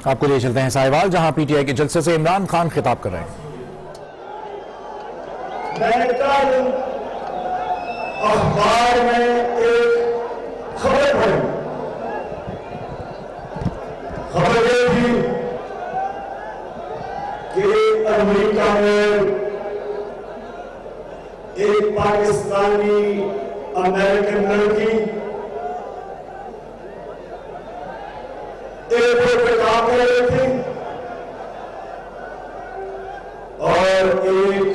आपको ले चलते हैं साहिवाल, जहां पीटीआई के जलसे से इमरान खान खिताब कर रहे हैं। मैंने कल अखबार में एक खबर पढ़ी। खबर ये थी कि अमेरिका में एक पाकिस्तानी अमेरिकन लड़की एयरपोर्ट पे काम कर रही थी और एक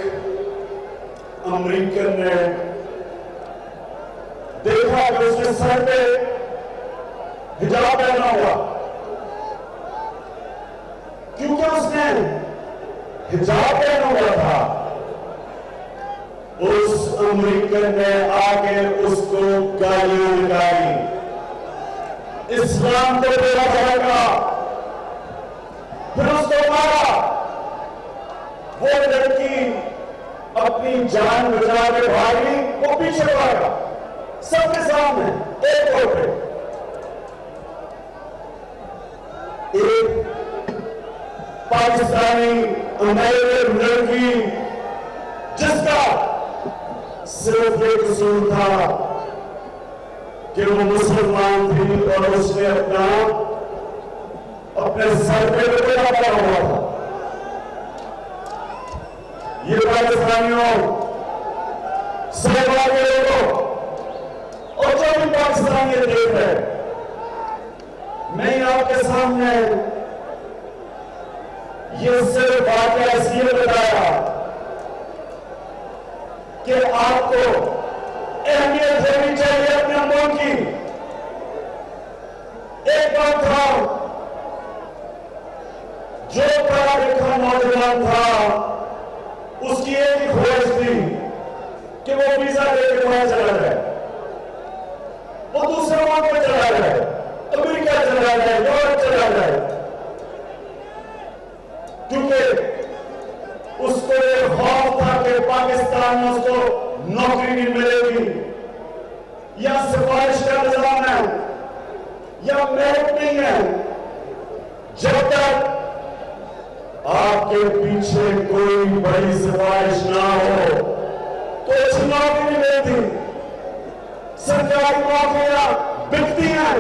अमेरिकन ने देखा कि उसके सर पे हिजाब पहना हुआ। क्योंकि उसने हिजाब पहना हुआ था, उस अमेरिकन ने आके उसको गालियां निकाली, इस्लाम को बुरा भड़का, फिर उसको मारा। वो लड़की अपनी जान बचा के भागी, वो पीछे भागा सबके सामने एयरपोर्ट पे। एक पाकिस्तानी अमेरिकन लड़की जिसका सिर्फ एक कसूर था कि वो मुसलमान थी और उसने अपने सर पे रुपया पड़ा हुआ था। ये पाकिस्तानियों, सहवाग के लोगों और जो भी पाकिस्तानी देख रहे, मैं आपके सामने ये सिर्फ बात इसलिए बताया कि आपको अहमियत देनी चाहिए अपने मुल्क की। एक बात था, जो पढ़ा लिखा नौजवान था उसकी एक ही ख्वाहिश थी कि वो वीजा लेकर वहां चला जाए, वो दूसरे मुल्क में चला जाए, अमेरिका चला जाए, यूरोप चला जाए, क्योंकि उसको एक खौफ था कि पाकिस्तान में उसको नौकरी नहीं मिलेगी, या सिफारिश का निजाम है, या मेरिट नहीं है। जब तक आपके पीछे कोई बड़ी सिफारिश ना हो तो अच्छी नौकरी नहीं मिलती। सरकारी नौकरियां बिकती हैं,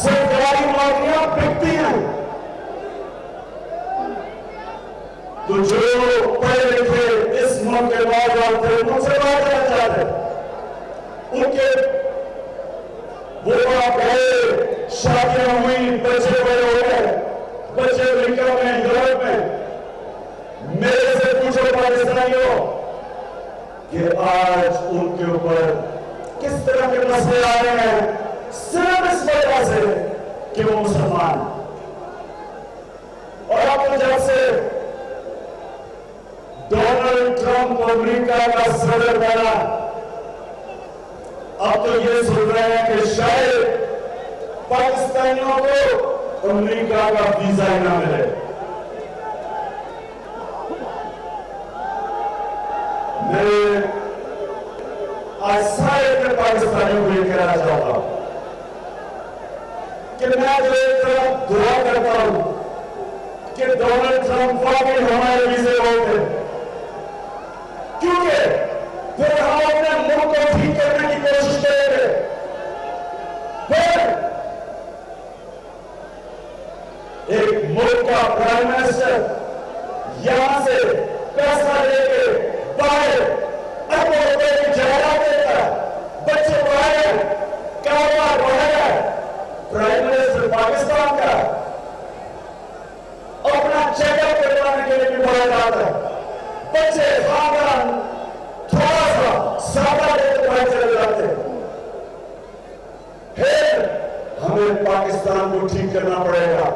सरकारी नौकरियां बिकती हैं। तो जो पढ़े लिखे इस मुल्क के नौजवान थे, मुझसे बात करना चाहते, उनके वो आप गए, शादियां हुई, बच्चे बड़े हो गए, बच्चे अमेरिका में, यूरोप में। मेरे से पूछो पाकिस्तानियों कि आज उनके ऊपर किस तरह के मसले आ रहे हैं, सिर्फ इस वजह से कि वो मुसलमान। और अब तो जब से डोनाल्ड ट्रंप अमेरिका का सदर बना, अब तो ये सुन रहे हैं कि शायद पाकिस्तानियों को अमेरिका का वीजा ही ना मिले। मैं आज सारे पाकिस्तानियों को ये कहना चाहता हूं कि मैं जो एक तरफ दुआ करता हूं कि डोनाल्ड ट्रंप वाकई हमारे वीजे होते, क्योंकि फिर हम अपने मुल्क को ठीक करने की कोशिश करेंगे। फिर एक मुल्क का प्राइम मिनिस्टर यहां से पैसा लेके बाहर अरबों रुपए की जायदाद देता, बच्चे पढ़ाए, कारोबार बढ़ाया। प्राइम मिनिस्टर पाकिस्तान का अपना चेकअप करवाने के लिए भी बढ़ा जाता है, बच्चे खानदान थोड़ा सा सादा लेकर बाहर चले जाते। फिर हमें पाकिस्तान को ठीक करना पड़ेगा,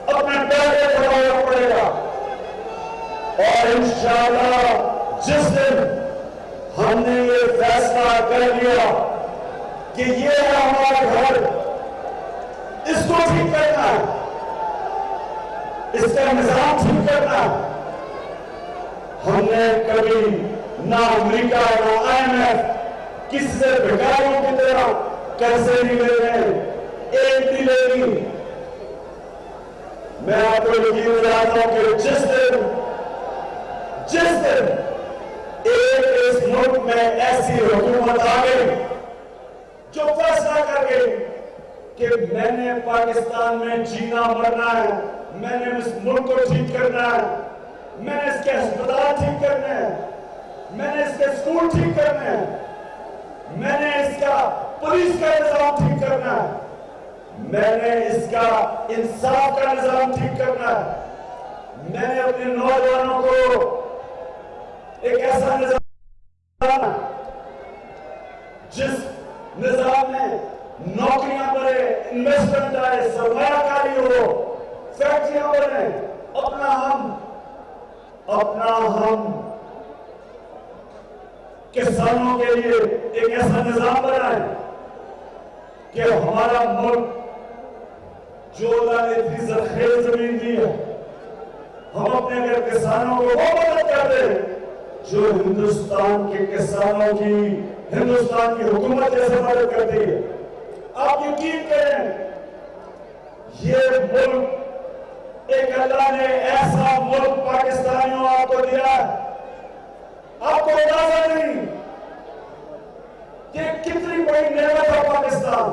अपने पैर पे खड़ा पड़ेगा, और इंशाअल्लाह जिस दिन हमने ये फैसला कर लिया कि ये है हमारा घर, इसको ठीक करना है, इसका निजाम ठीक करना है। हमने कभी ना अमेरिका ना IMF किसी से भिखारियों की तरह कर्जे नहीं ले रहे, एक नहीं लेनी, मैं आपको यकीन दिलाता हूं कि जिस दिन एक इस मुल्क में ऐसी हुकूमत आ गई जो फैसला कर गई कि मैंने पाकिस्तान में जीना मरना है, मैंने इस मुल्क को ठीक करना है, मैंने इसके अस्पताल ठीक करने हैं, मैंने इसके स्कूल ठीक करने हैं, मैंने इसका पुलिस का निजाम ठीक करना है, मैंने इसका इंसाफ का निजाम ठीक करना है, मैंने अपने नौजवानों को एक ऐसा निजाम जिस निजाम में नौकरियां बने, इन्वेस्टमेंट आए, सरमायाकारी हो, फैक्ट्रियां बने, अपना हम किसानों के लिए एक ऐसा निजाम बनाए कि हमारा मुल्क जो अल्लाह ने इतनी जरखेज जमीन दी है, हम अपने अगर किसानों को वो मदद कर दें जो हिंदुस्तान के किसानों की, हिंदुस्तान की हुकूमत जैसे मदद करती है। आप यकीन करें, ये मुल्क एक अल्लाह ने ऐसा मुल्क पाकिस्तानियों आपको दिया है, आपको अंदाजा नहीं कि कितनी बड़ी नेमत है पाकिस्तान।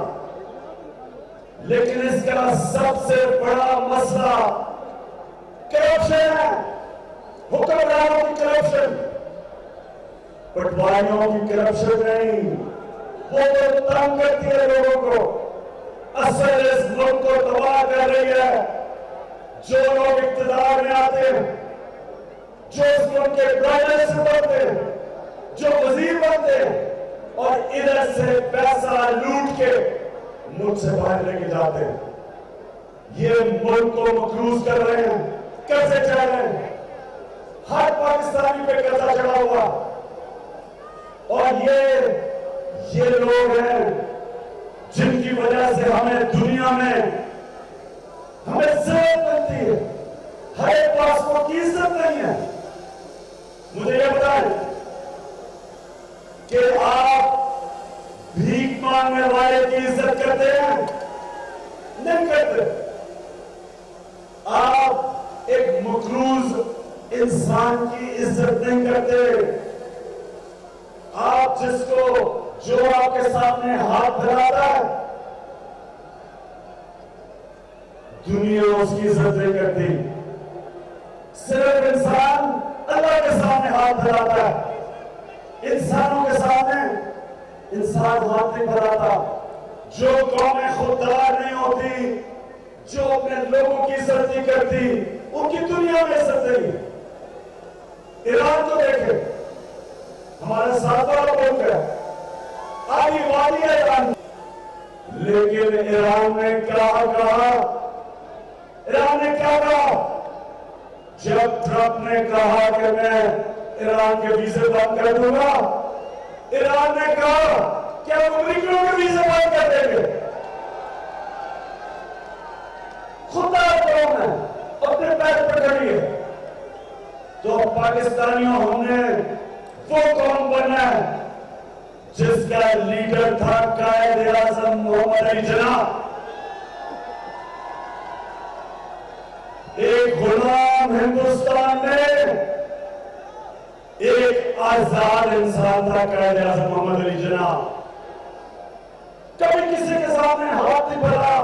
लेकिन इसका सबसे बड़ा मसला करप्शन है, हुक्मरानों की करप्शन, पटवारियों की करप्शन नहीं, वो तो तंग करती है लोगों को, असल इस मुल्क को तबाह कर रही है जो लोग इक्तिदार में आते हैं, जो इस मुल्क के प्राइम मिनिस्टर बनते हैं, जो वजीर बनते हैं और इधर से पैसा लूट के मुल्क से बाहर लेके जाते हैं। ये मुल्क को मकरूज कर रहे हैं, कर्जे चढ़ा रहे हैं, हर पाकिस्तानी पे कर्जा चढ़ा हुआ, और ये लोग हैं जिनकी वजह से हमें दुनिया में हमें जरूरत मिलती है, हर एक पासपोर्ट की इज्जत नहीं है। मुझे यह बताएं कि आप भीख मांगने वाले की इज्जत करते हैं? नहीं करते। आप एक मकरूज इंसान की इज्जत नहीं करते। आप जो आपके सामने हाथ फैलाता है, दुनिया उसकी इज्जत नहीं करती। सिर्फ इंसान अल्लाह के सामने हाथ फैलाता है, इंसानों के सामने इंसान हाथ नहीं फैलाता। जो कौमें खुददार नहीं होती, जो अपने लोगों की इज्जत नहीं करती, उनकी दुनिया में इज्जत नहीं। ईरान को देखे, हमारा साथ वाला मुल्क है, आगे वादी है ईरान, लेकिन ईरान ने क्या कहा? ईरान ने क्या कहा जब ट्रंप ने कहा कि मैं ईरान के वीजे बंद कर दूंगा? ईरान ने कहा क्या अमेरिकियों के वीजे बंद कर देंगे? खुदा कौन है? अपने पैर पर खड़ी है। तो पाकिस्तानियों, हमने वो कौन बनना है जिसका लीडर था कायद-ए-आज़म मोहम्मद अली जिन्नाह, एक गुलाम हिंदुस्तान में एक आजाद इंसान था कायद-ए-आज़म मोहम्मद अली जिन्नाह। कभी किसी के सामने हाथ नहीं फैला।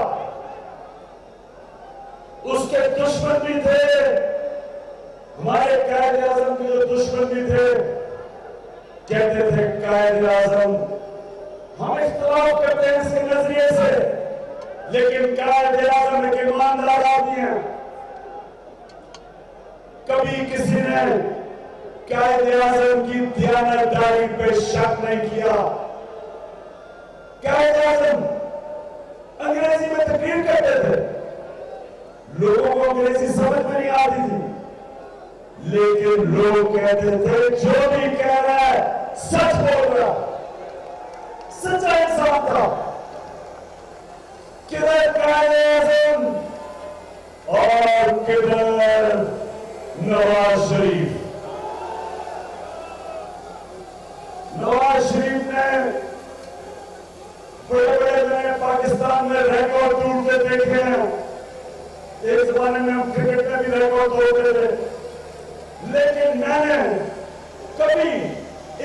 उसके दुश्मन भी थे, हमारे कायद-ए-आज़म के जो दुश्मन भी थे, कहते थे कायद-ए-आज़म, हम इख्तिलाफ करते हैं इसके नजरिए से, लेकिन कायद-ए-आज़म एक ईमानदार आदमी है। कभी किसी ने कायद-ए-आज़म की दयानतदारी पे शक नहीं किया। कायद-ए-आज़म अंग्रेजी में तकरीर करते थे, लोगों को अंग्रेजी समझ में नहीं आती थी, लेकिन लोग कहते थे जो भी कह रहा है सच बोल रहा, सच्चा इंसान था। किधर कायद-ए-आज़म और किधर नवाज शरीफ? नवाज शरीफ ने बड़े बड़े पाकिस्तान में रिकॉर्ड टूटते देखे हैं। एक जमाने में हम क्रिकेट में भी रिकॉर्ड तोड़ते थे, लेकिन मैंने कभी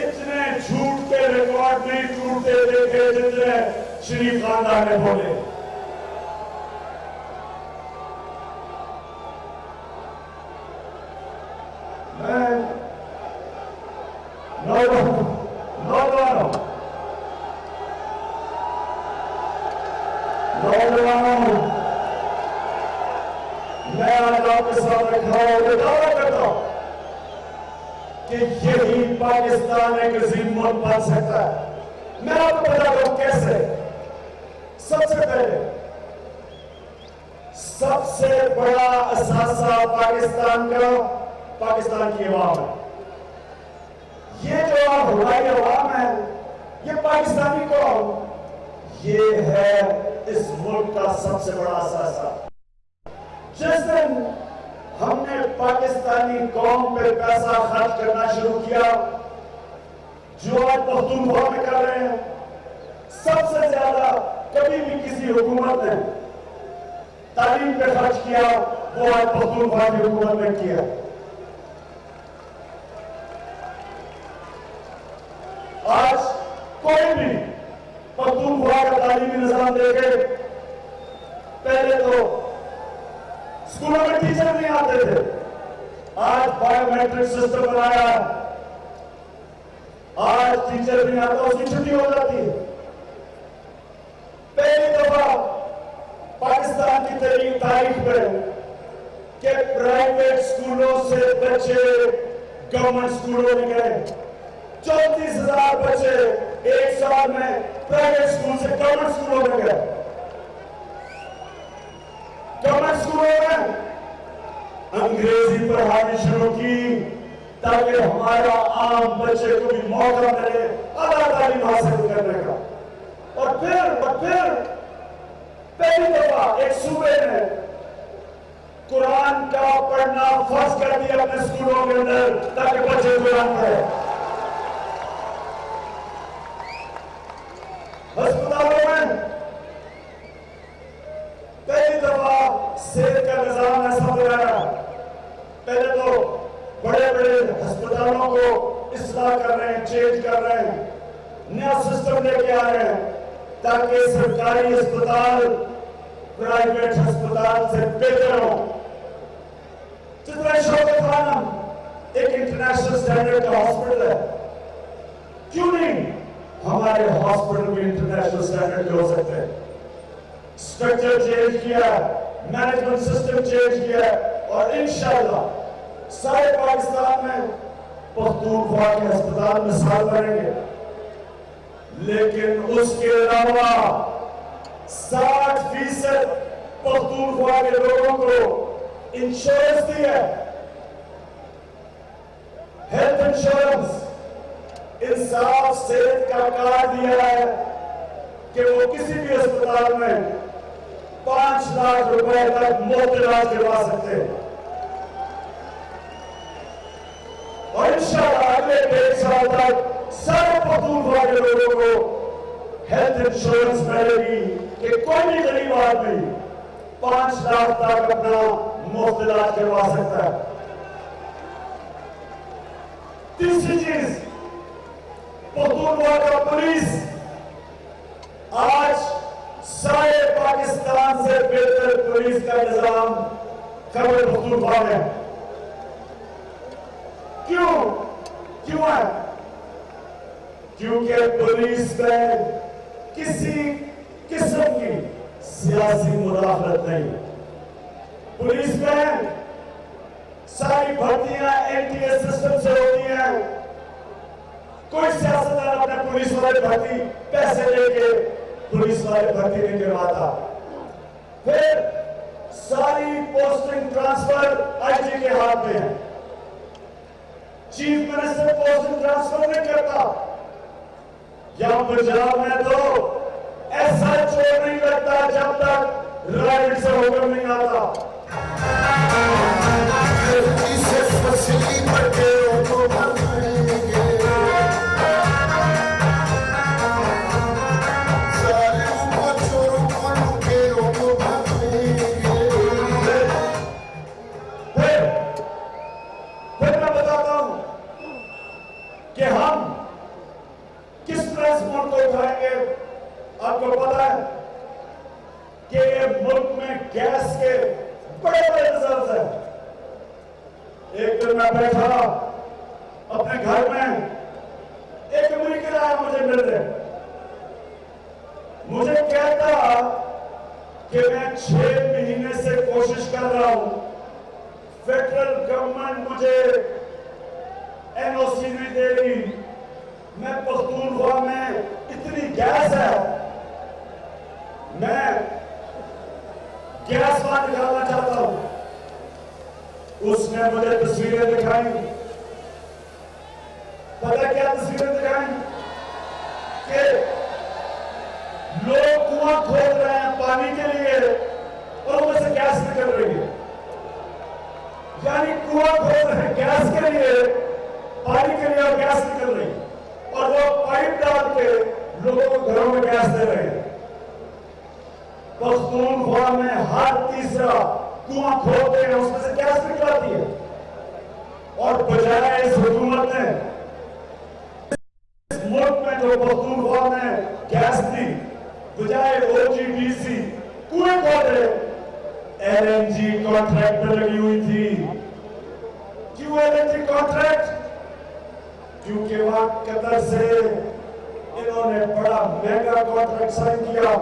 इतने झूठ के रिकॉर्ड नहीं टूटते देखे जितने शरीफ खानदान ने बोले। मैं नौजवानों, मैं आज आपके सामने खड़ा होकर दावा करता हूं कि यही पाकिस्तान एक अजीम मुल्क बन सकता है। मैं आपको बताता हूं कैसे। सबसे पहले सबसे बड़ा असासा पाकिस्तान का पाकिस्तान की अवाम है। ये जो हमारी अवाम है, ये पाकिस्तानी कौम, ये है इस मुल्क का सबसे बड़ा असासा। जिस दिन हमने पाकिस्तानी कौम पे पैसा खर्च करना शुरू किया, जो आज पख्तूनख्वा में कर रहे हैं, सबसे ज्यादा कभी भी किसी हुकूमत ने तालीम पे खर्च किया, वो आज पख्तूनख्वा की हुकूमत ने किया। आज कोई भी पख्तूनख्वा का तालीमी निजाम देखे, पहले तो स्कूलों में टीचर नहीं आते थे, आज बायोमेट्रिक सिस्टम बनाया, आज टीचर नहीं आता, उसकी छुट्टी हो जाती है। पहली दफा पाकिस्तान की तारीख में कि प्राइवेट स्कूलों से बच्चे गवर्नमेंट स्कूलों में गए। 34,000 बच्चे एक साल में प्राइवेट स्कूल से गवर्नमेंट स्कूलों में गए। गवर्नमेंट स्कूलों में अंग्रेजी पढ़ानी शुरू की ताकि हमारा आम बच्चे को भी मौका मिले आला तालीम हासिल करने का। और फिर पहली दफा एक सूबे ने कुरान का पढ़ना फर्ज कर दिया अपने स्कूलों के अंदर ताकि बच्चे कुरान पढ़े। अस्पतालों में पहली दफा सेहत का निजाम ऐसा बनाया। पहले तो बड़े बड़े अस्पतालों को इस्लाह कर रहे हैं, चेंज कर रहे हैं, नया सिस्टम लेके आ रहे हैं ताकि सरकारी अस्पताल प्राइवेट अस्पताल से बेहतर हो। जितना शौकत खानम एक इंटरनेशनल स्टैंडर्ड का हॉस्पिटल है, क्यों नहीं हमारे हॉस्पिटल भी इंटरनेशनल स्टैंडर्ड के हो सकते हैं। स्ट्रक्चर चेंज किया, मैनेजमेंट सिस्टम चेंज किया और इंशाअल्लाह सारे पाकिस्तान में पख्तूनख्वा के अस्पताल मिसाल बनेंगे। लेकिन उसके अलावा 60% पख्तूनख्वा के लोगों को इंश्योरेंस दी है, हेल्थ इंश्योरेंस, इंसाफ सेहत का कार्ड दिया है कि वो किसी भी अस्पताल में 5 लाख रुपए तक मुफ्त इलाज करवा सकते हैं। और इंशाअल्लाह अगले 1.5 साल तक सारे पख्तूनख्वा के लोगों को हेल्थ इंश्योरेंस मिलेगी कि कोई भी गरीब आदमी 5 लाख तक अपना मुफ्त इलाज करवा सकता है। तीसरी चीज, पख्तूनख्वा का पुलिस आज सारे पाकिस्तान से बेहतर पुलिस का निजाम खैबर पख्तूनख्वा में। क्यों है? क्योंकि पुलिस में किसी किस्म की सियासी मुदाखलत नहीं। पुलिस में सारी भर्तियां एनटीए सिस्टम से होती हैं। कोई सियासतदान अपने पुलिस वाले भर्ती पैसे लेके पुलिस वाले भर्ती नहीं करवाता। फिर सारी पोस्टिंग ट्रांसफर आईजी के हाथ में है। चीफ मिनिस्टर पोस्टिंग ट्रांसफर नहीं करता। यहां पंजाब में तो ऐसा चोर नहीं लगता जब तक राइट से हुक्म नहीं आता। कि ये मुल्क में गैस के बड़े बड़े रिजर्व हैं। एक दिन मैं बैठा अपने घर में, एक अमेरिकन आया मुझे मिलने, मुझे कहता कि मैं 6 महीने से कोशिश कर रहा हूं, फेडरल गवर्नमेंट मुझे एनओसी नहीं दे रही, मैं पख्तूनख्वा में इतनी गैस है, मैं गैस बाहर निकालना चाहता हूं। उसने मुझे तस्वीरें दिखाई। पता क्या तस्वीरें दिखाई? कि लोग कुआं खोद रहे हैं पानी के लिए और उनमें से गैस निकल रही है। यानी कुआं खोद रहे हैं गैस के लिए, पानी के लिए, और गैस निकल रही है, और वो पाइप डाल के लोगों को घरों में गैस दे रहे हैं। पख्तूनख्वा में हर तीसरा कुआं खोदते हैं, उसमें से गैस निकलती है, और बजाय इस हुकूमत ने इस मुल्क में जो पख्तूनख्वा में गैस दी, बजाय ओजीडीसी कुएं खोदे, एलएनजी कॉन्ट्रैक्ट पर लगी हुई थी। क्यों एलएनजी कॉन्ट्रैक्ट? क्योंकि वहां कतर से इन्होंने बड़ा महंगा कॉन्ट्रैक्ट साइन किया,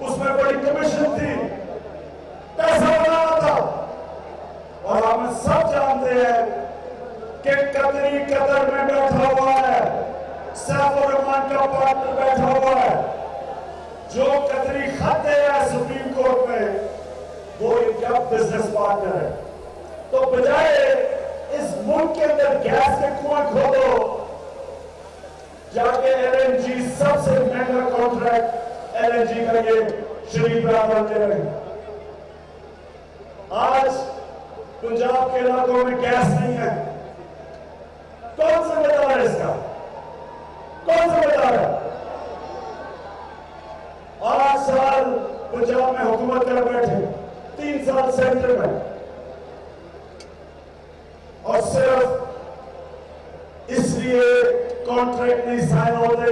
उसमें बड़ी कमीशन थी, पैसा बनाना था। और हम सब जानते हैं कि कतरी कतर में बैठा हुआ है, सैफुर रहमान का पार्टनर बैठा हुआ है, जो कतरी खत दे रहा है सुप्रीम कोर्ट में, वो इनका बिजनेस पार्टनर है। तो बजाय इस मुल्क के अंदर गैस के कुएं खोदो, जाके एलएनजी सबसे महंगा कॉन्ट्रैक्ट एलएनजी का ये शरीफ बराबर दे रहे हैं। आज पंजाब के इलाकों में गैस नहीं है, कौन जिम्मेदार है इसका? कौन जिम्मेदार है? 8 साल पंजाब में हुकूमत कर बैठे, 3 साल सेंटर में, और सिर्फ इसलिए कॉन्ट्रैक्ट नहीं साइन होते,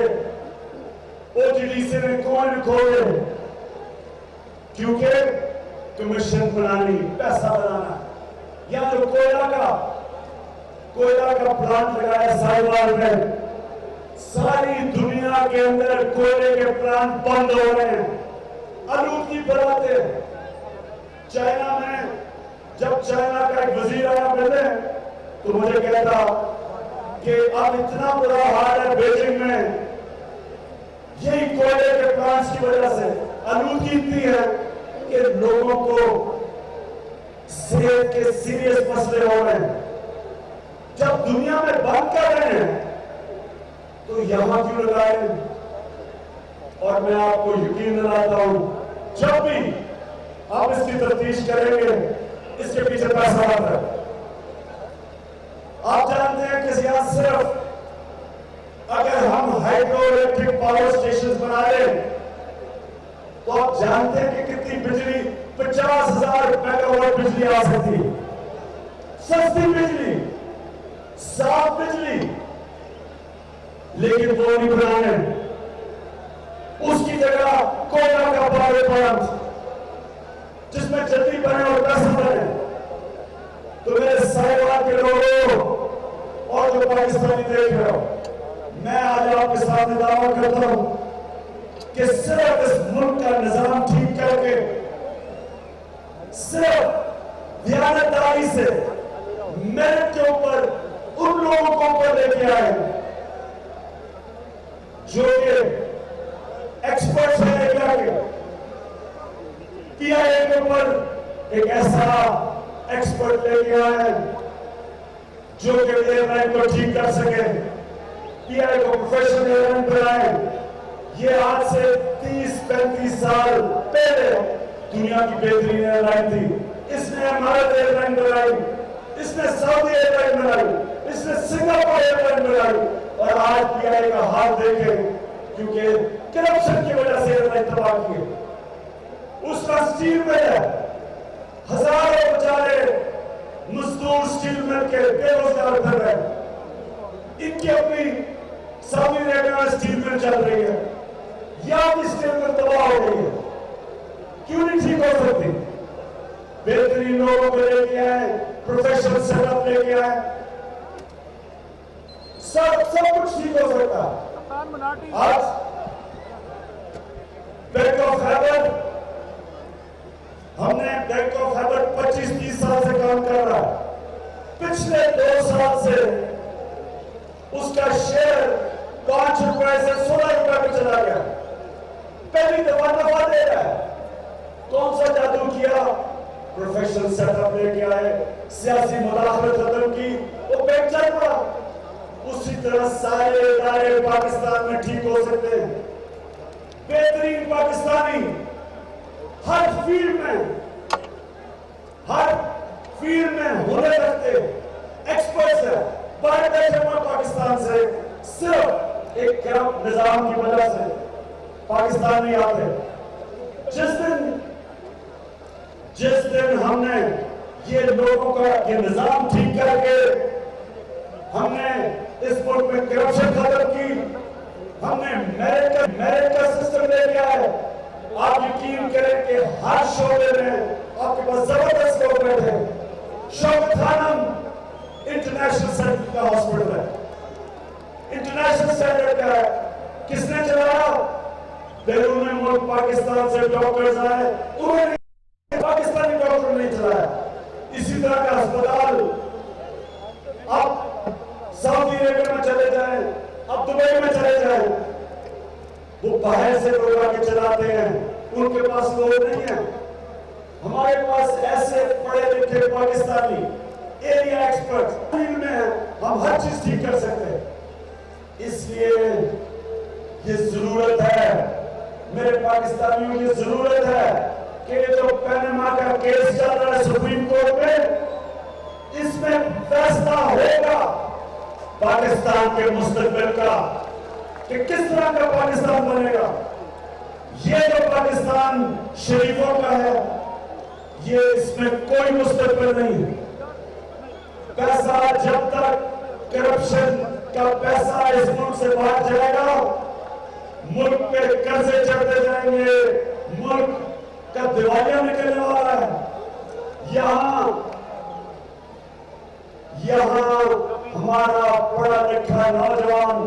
ओजीडीसी ने कुएं खोले, क्योंकि कमीशन बनानी, पैसा बनाना। या जो कोयला का प्लांट लगाया साहिवाल में, सारी दुनिया के अंदर कोयले के प्लांट बंद हो रहे हैं, आलूदगी फैलाते हैं। चाइना में जब चाइना का एक वजीर आया मिलने, तो मुझे कहता कि अब इतना बुरा हाल है बीजिंग में, यही कोयले के प्लांट्स की वजह से आलूदगी इतनी है कि लोगों को सेहत के सीरियस मसले हो रहे हैं। जब दुनिया में बंद कर रहे हैं तो यहां क्यों लगाए? और मैं आपको यकीन दिलाता हूं, जब भी आप इसकी तफ्तीश करेंगे, इसके पीछे पैसा आता है। आप जानते हैं कि यहां सिर्फ अगर हम हाइड्रो इलेक्ट्रिक पावर स्टेशन बना लें, तो आप जानते हैं कि कितनी बिजली, 50,000 मेगावाट बिजली आ सकती है। सस्ती बिजली, साफ बिजली, लेकिन वो नहीं बनाने। उसकी जगह कोयला का पावर प्लांट, जिसमें जल्दी बने और पैसा बने। तो मेरे साहिवाल के लोगों और जो पाकिस्तानी देख रहे हो, मैं आज आपके सामने दावा करता हूं कि सिर्फ इस मुल्क का निजाम ठीक करके, सिर्फ ध्यानदारी से मेरिट के ऊपर उन लोगों को ऊपर लेके आए जो कि एक्सपर्ट्स हैं इंडिया के। पीआईए के ऊपर एक ऐसा एक्सपर्ट लेके आए जो कि एयरलाइन को ठीक कर सके, पीआईए को प्रोफेशनल एयरलाइन बनाए। ये आज से 30-35 साल पहले दुनिया की बेहतरीन एयरलाइन थी। इसने अमारत एयरलाइन बनाई, इसने सऊदी एयरलाइन बनाई, इसने सिंगापुर एयरलाइन बनाई, और आज पीआईए का हाल देखें, क्योंकि करप्शन की वजह से एयरलाइन तबाह की है। उसका स्टील मिल है, हजारों बेचारे मजदूर स्टील मिल के बेरोजगार फिर रहे हैं। इनकी अपनी सऊदी अरेबिया में स्टील मिल चल रही है, या भी स्टील मिल तबाह हो गई है। बेहतरीन लोगों को लेके आए, प्रोफेशनल सेटअप लेके आए, सब कुछ ठीक हो सकता है। आज बैंक ऑफ हैबर, हमने बैंक ऑफ हैबर 25-30 साल से काम कर रहा है। पिछले 2 साल से उसका शेयर 5 रुपए से 16 रुपए पे चला गया। पहली दफा नफा दे रहा है। कौन सा जादू किया? प्रोफेशनल सेटअप लेके आए, सियासी मुदाखलत खत्म की, वो बैंक चल पड़ा। उसी तरह सारे इदारे पाकिस्तान में ठीक हो सकते हैं। बेहतरीन पाकिस्तानी हर फील्ड में होने लगते एक्सपर्ट्स है। बाहर बैठे हुए पाकिस्तान से सिर्फ एक करप्ट निजाम की वजह से पाकिस्तान नहीं आते। जिस दिन हमने ये लोगों का ये निजाम ठीक करके हमने इस मुल्क में करप्शन खत्म की, हमने मेरिट का सिस्टम लेके आए, आप यकीन करें कि हर शोबे में आपके पास जबरदस्त लोग बैठे। शौकत खानम इंटरनेशनल स्टैंडर्ड का हॉस्पिटल है, इंटरनेशनल स्टैंडर्ड का है। किसने चलाया? बैरून मुल्क पाकिस्तान से डॉक्टर्स आए, उन्होंने पाकिस्तानी डॉक्टर नहीं चलाया। इसी तरह का अस्पताल अब सऊदी अरेबिया में चले जाएं, अब दुबई में चले जाएं, वो बाहर से लोग आके चलाते हैं, उनके पास लोग नहीं है। हमारे पास ऐसे पढ़े लिखे पाकिस्तानी एरिया एक्सपर्ट फील्ड में हैं, हम हर चीज ठीक कर सकते हैं। इसलिए ये जरूरत है, मेरे पाकिस्तानियों की जरूरत है कि जो पनामा का केस चल रहा है सुप्रीम कोर्ट में, इसमें फैसला होगा पाकिस्तान के मुस्तकबिल का कि किस तरह का पाकिस्तान बनेगा। ये जो पाकिस्तान शरीफों का है, ये इसमें कोई मुस्तकबिल नहीं है। पैसा जब तक करप्शन का पैसा इस मुल्क से बाहर जाएगा, मुल्क पे कर्जे चढ़ते जाएंगे, मुल्क का दिवालिया निकलने वाला है। यहां हमारा पढ़ा लिखा नौजवान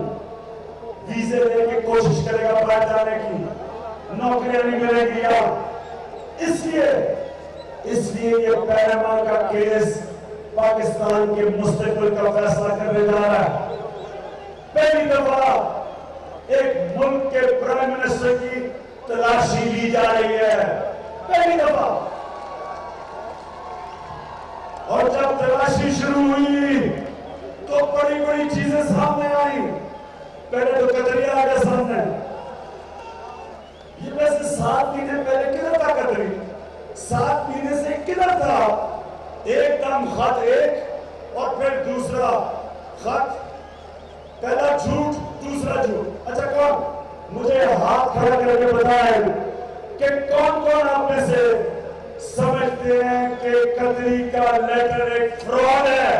वीजे लेके कोशिश करेगा बाहर जाने की, नौकरियां नहीं मिलेगी यहां। इसलिए ये पनामा का केस पाकिस्तान के मुस्तकबिल का फैसला करने जा रहा है। पहली दफा एक मुल्क के प्राइम मिनिस्टर की तलाशी ली जा रही है, पहली दफा। और जब तलाशी शुरू हुई तो बड़ी बड़ी चीजें सामने आई। पहले तो कतरिया आ गया सामने। ये वैसे 7 महीने पहले किधर था कतरी? 7 महीने से किधर था? एकदम खत एक और फिर दूसरा खत, पहला झूठ दूसरा झूठ। अच्छा कौन मुझे हाथ खड़ा करके बताए कि कौन कौन आप में से समझते हैं कि कतरी का लेटर एक फ्रॉड है?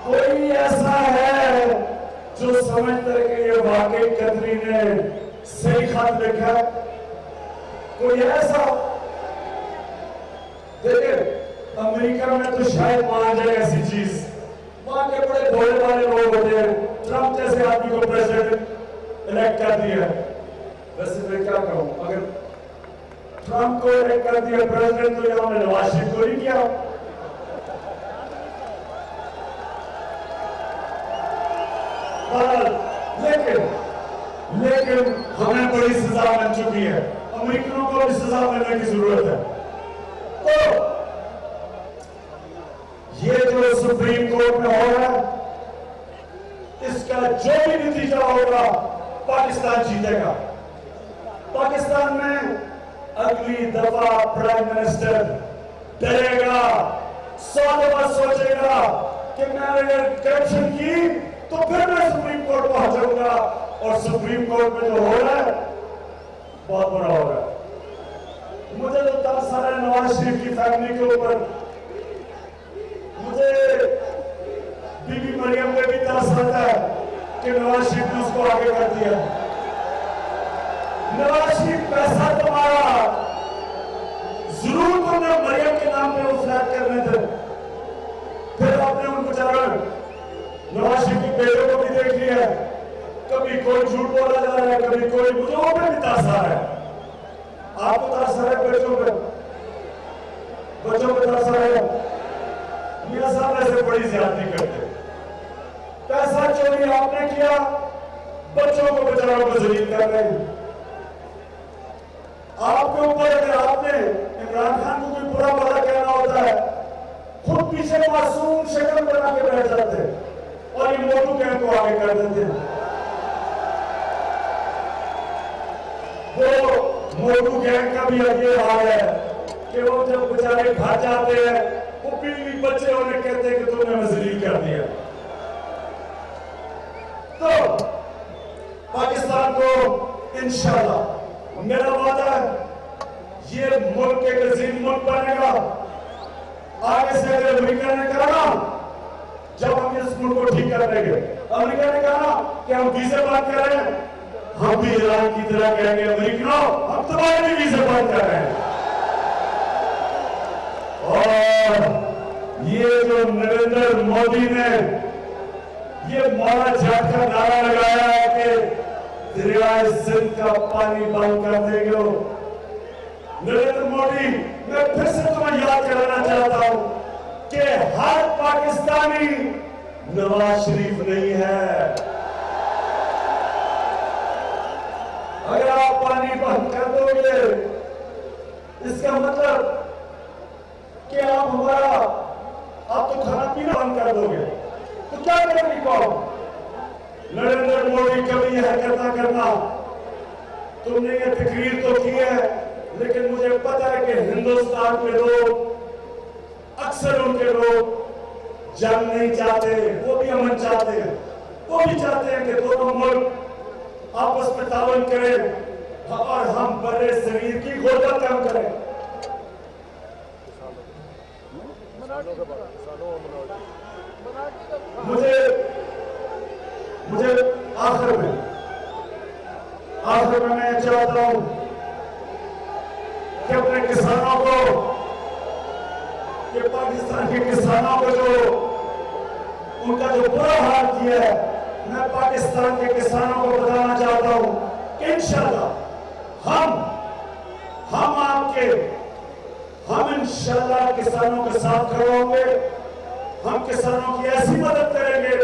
कोई ऐसा है जो समझता है कि ये वाकई कतरी ने सही खत लिखा? कोई ऐसा? देखिए, अमेरिका में तो शायद मान जाए ऐसी चीज, वहां के बड़े भोले वाले लोग होते हैं। ट्रंप जैसे आदमी को प्रेसिडेंट इलेक्ट कर दिया। वैसे मैं क्या कहूं, अगर ट्रंप को इलेक्ट कर दिया प्रेसिडेंट, तो यहां में नवाज शरीफ को नहीं किया। लेकिन हमें बड़ी सजा मिल चुकी है, अमेरिकनों को भी सजा मिलने की जरूरत है। तो ये जो सुप्रीम कोर्ट में हो रहा है, इसका जो भी नतीजा होगा पाकिस्तान जीतेगा। पाकिस्तान में अगली दफा प्राइम मिनिस्टर डरेगा, 100 दफा सोचेगा कि मैंने अगर करप्शन की तो फिर मैं सुप्रीम कोर्ट पहुंच जाऊंगा। और सुप्रीम कोर्ट में जो हो रहा है बहुत बुरा हो रहा है। मुझे तो तरस आ रहा है नवाज शरीफ की फैमिली के ऊपर, मुझे बीबी मरियम पे भी तरस आता है कि नवाज शरीफ ने उसको आगे कर दिया। नवाज शरीफ पैसा तुम्हारा कोई झूठ बोला जा रहा है, कभी कोई, मुझे वो पे भी तासा है। आपको तासा है बच्चों पे तासा है। मियां साहब ऐसे बड़ी ज्यादती करते, पैसा चोरी आपने किया, बच्चों को बेचारों को जलील कर रहे हैं। आपके ऊपर अगर आपने इमरान खान को कोई बुरा भला कहना होता है, खुद पीछे मासूम शक्ल बना के बैठ जाते हैं और ये मोटू गैंग को आगे कर देते हैं। वो मोटू गैंग का भी अब ये हाल है कि वो जब बेचारे घर जाते हैं, वो बीवी बच्चे उन्हें कहते हैं कि तुमने मजलील कर दिया। तो पाकिस्तान को इंशाअल्लाह मेरा वादा है, ये मुल्क एक अजीम मुल्क बनेगा। आगे से अगर अमेरिका ने कहा, जब हम इस मुल्क को ठीक कर देंगे, अमेरिका ने कहा कि हम वीजे बंद कर रहे हैं, हम भी ईरान की तरह कहेंगे अमेरिकनों हम तुम्हारे भी वीजे बंद कर रहे हैं। और ये जो नरेंद्र मोदी ने ये मौला जाट का नारा लगाया है कि दरियाए सिंध का पानी बंद कर देंगे, नरेंद्र मोदी, मैं फिर से तुम्हें याद कराना चाहता हूं कि हर पाकिस्तानी नवाज शरीफ नहीं है। अगर आप पानी बंद कर दोगे, इसका मतलब कि आप तो खाना पीना बंद कर दोगे, तो क्या करेगी कौन? नरेंद्र मोदी कभी यह करना, तुमने ये तकरीर तो की है, लेकिन मुझे पता है कि हिंदुस्तान के लोग, अक्सर उनके लोग जंग नहीं चाहते, वो भी अमन चाहते हैं। वो भी चाहते हैं कि दोनों मुल्क आपस में ताउन करें और हम बड़े शरीर की गुर्बत कम करें। मुझे आखिर में मैं चाहता हूं कि अपने किसानों को, कि पाकिस्तान के किसानों को जो उनका जो बुरा हाल किया है, मैं पाकिस्तान के किसानों को बताना चाहता हूं कि इंशाल्लाह हम इंशाल्लाह किसानों के साथ खड़े होंगे। हम किसानों की ऐसी मदद करेंगे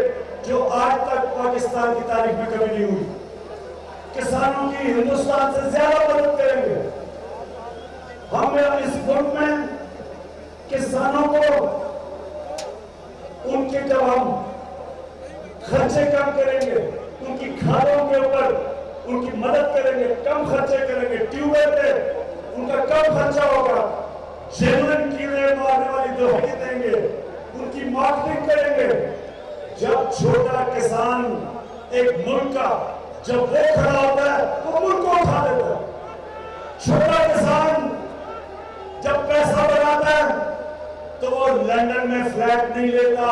जो आज तक पाकिस्तान की तारीख में कभी नहीं हुई। किसानों की हिंदुस्तान से ज्यादा मदद करेंगे। हम इस मुल्क में किसानों को उनके, जब हम खर्चे कम करेंगे, उनकी खादों के ऊपर उनकी मदद करेंगे, कम खर्चे करेंगे, ट्यूबवेल पे उनका कम खर्चा होगा, जेनुइन कीड़े मारने वाली दवाई देंगे, उनकी मार्केटिंग करेंगे। जब छोटा किसान एक मुल्क का, जब वो खड़ा होता है वो मुल्क को उठा देता है। छोटा किसान जब पैसा बनाता है तो वो लंदन में फ्लैट नहीं लेता,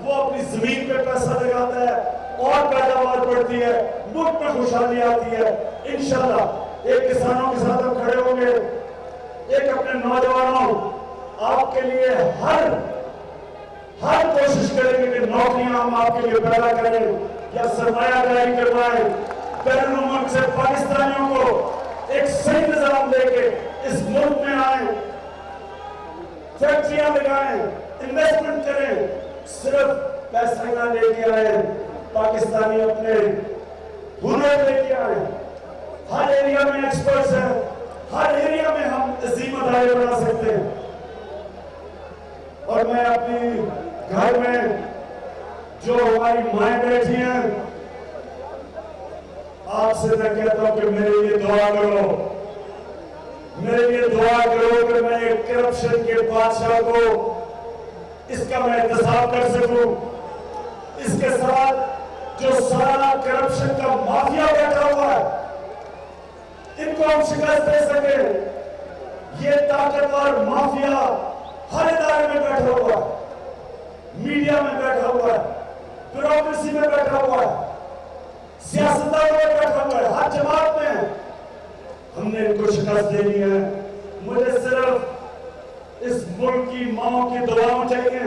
वो अपनी जमीन पे पैसा लगाता है और पैदावार बढ़ती है, मुल्क में खुशहाली आती है। इंशाल्लाह एक किसानों के साथ हम खड़े होंगे। एक अपने नौजवानों, आपके लिए हर कोशिश करेंगे कि नौकरियां हम आपके लिए पैदा करें या सरमायादारी करवाएं। बैरून मुल्क से पाकिस्तानियों को एक सही निजाम लेके इस मुल्क में आए, फैक्ट्रियां लगाएं, इन्वेस्टमेंट करें। सिर्फ पैसा ना लेके आए, पाकिस्तानी अपने हुनर लेके आए। हर एरिया में एक्सपर्ट्स हैं, हर एरिया में हम अजीम अदारे बना सकते हैं। और मैं अपनी घर में जो हमारी माएं बैठी हैं, आपसे मैं कहता हूं कि मेरे लिए दुआ करो, मेरे लिए दुआ करो कि मैं एक करप्शन के बादशाह को, इसका मैं इंतजाम कर सकूं। इसके साथ जो सारा करप्शन का माफिया बैठा हुआ है, इनको हम शिकस्त दे सके। ये ताकतवर माफिया हर इदारे में बैठा हुआ है, मीडिया में बैठा हुआ है, ब्यूरोक्रेसी में बैठा हुआ है, सियासतदानों में बैठा हुआ है, हर जमात में। हमने इनको शिकस्त देनी है। मुझे सिर्फ इस मुल्क की माओं की दुआएं चाहिए।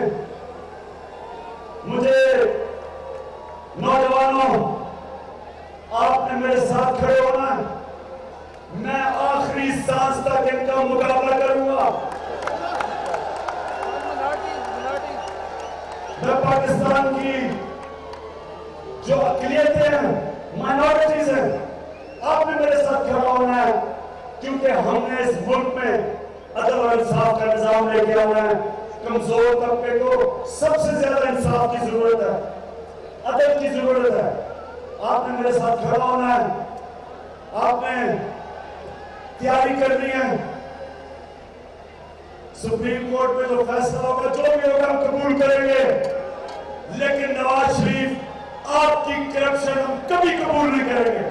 मुझे नौजवानों, आपने मेरे साथ खड़े होना है। मैं आखिरी सांस तक इनका मुकाबला करूंगा। मैं पाकिस्तान की जो अक़लियतें हैं, माइनॉरिटीज हैं, आपने मेरे साथ खड़ा होना है, क्योंकि हमने इस मुल्क में अदल और इंसाफ का निजाम लेके आना है। कमजोर तबके को सबसे ज्यादा इंसाफ की जरूरत है, अदल की जरूरत है। आपने मेरे साथ खड़ा होना है, आपने तैयारी करनी है। सुप्रीम कोर्ट में जो फैसला होगा, जो भी होगा, हम कबूल करेंगे, लेकिन नवाज शरीफ आपकी करप्शन हम कभी कबूल नहीं करेंगे।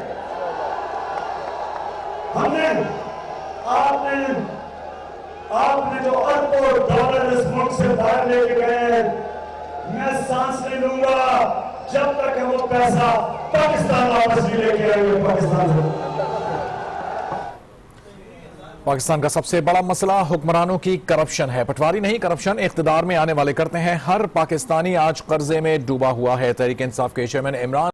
आपने जो अरबों डॉलर इस मुल्क से बाहर लेके गए हैं, मैं सांस नहीं लूंगा जब तक हम वो पैसा पाकिस्तान वापस नहीं लेके आएंगे। पाकिस्तान का सबसे बड़ा मसला हुक्मरानों की करप्शन है। पटवारी नहीं, करप्शन इख्तिदार में आने वाले करते हैं। हर पाकिस्तानी आज कर्जे में डूबा हुआ है। तहरीक इंसाफ के चेयरमैन इमरान